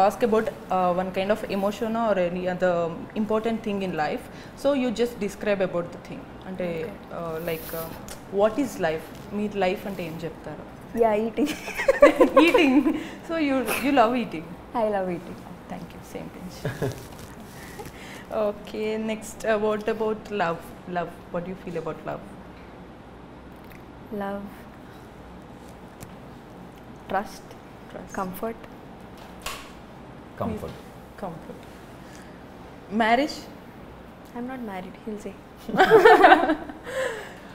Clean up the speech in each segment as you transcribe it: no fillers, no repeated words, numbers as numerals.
Ask about one kind of emotion or any other important thing in life. So you just describe about the thing. Ante like what is life? Meet life ante em cheptaru? Yeah, eating. Eating. So you love eating. I love eating. Thank you. Same pinch. Okay. Next, what about love? Love. What do you feel about love? Love. Trust. Comfort. Comfort. Marriage? I'm not married, he'll say.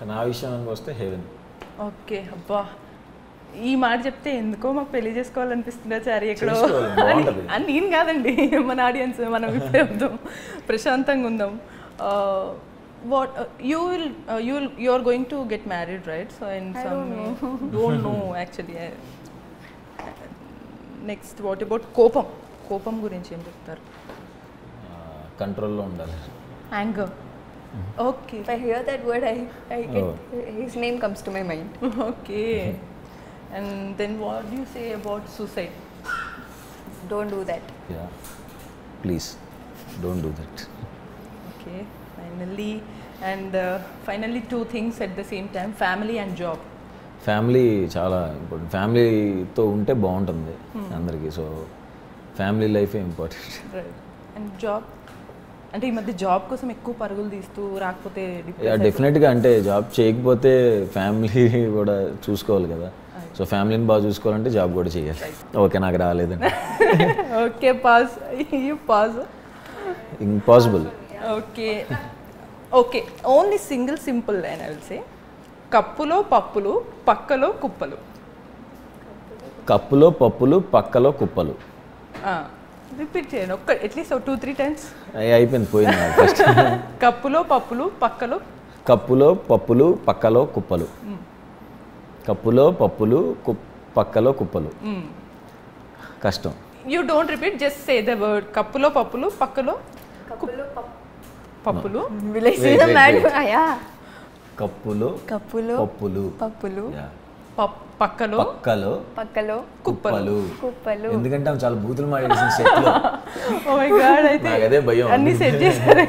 నా విషయానికి వస్తే haven. Okay. అబ్బా, ఈ మాట చెప్తే ఎందుకో మాకు పెళ్లి చేసుకోవాలనిపిస్తుందా చారి ఎక్కడో అని. నేను కాదండి, మన ఆడియన్స్, మనం ఇప్పుడే ఉందాం, ప్రశాంతంగా ఉందాం. What you are going to get married, right? So in some don't know actually. Next, what about కోపం? కోపం గురించి ఏం చెప్తారు? కంట్రోల్లో ఉండాలి. Anger. Okay. If I hear that word, I get his name comes to my mind. Okay. And then what do you say about suicide? Don't do that. Yeah. Please, don't do that. Okay. Finally, two things at the same time: family and job. Family చాలా important. ఫ్యామిలీతో ఉంటే బాగుంటుంది అందరికీ. So family లైఫే important. Right. And job అంటే ఈ మధ్య job కోసం ఎక్కువ పరుగులు తీస్తూ రాకపోతే డెఫినెట్గా అంటే జాబ్ చేయకపోతే ఫ్యామిలీ కూడా చూసుకోవాలి కదా. సో ఫ్యామిలీని బాగా చూసుకోవాలంటే జాబ్ కూడా చేయాలి. ఓకే, నాకు రాలేదండి. Okay, pause. Impossible. Okay, only single simple line I will say. కప్పులో పప్పులు పక్కలో కుప్పలు. కప్పులో పప్పులు పక్కలో కుప్పలు. రిపీట్ చేయండి ఒక్క అట్లీస్ట్ 2-3 టైమ్స్. అయిపోయింది, పోయింది ఫస్ట్. కప్పులో పప్పులు పక్కలో. కప్పులో పప్పులు పక్కలో కుప్పలు. కప్పులో పప్పులు పక్కలో కుప్పలు. కష్టం. You don't repeat, just say the word. కప్పులో పప్పులు పక్కలో పప్పులు. Will I say the man? Yeah. కప్పులో పప్పులు పప్పులు పక్కలో కుప్పలు. ఎందుకంటే ఆమె చాలా బూతులు మాట్లాడేసిన సెట్ లో. ఓ మై గాడ్, అయితే అదే భయం. అన్ని సెట్ చేశారు.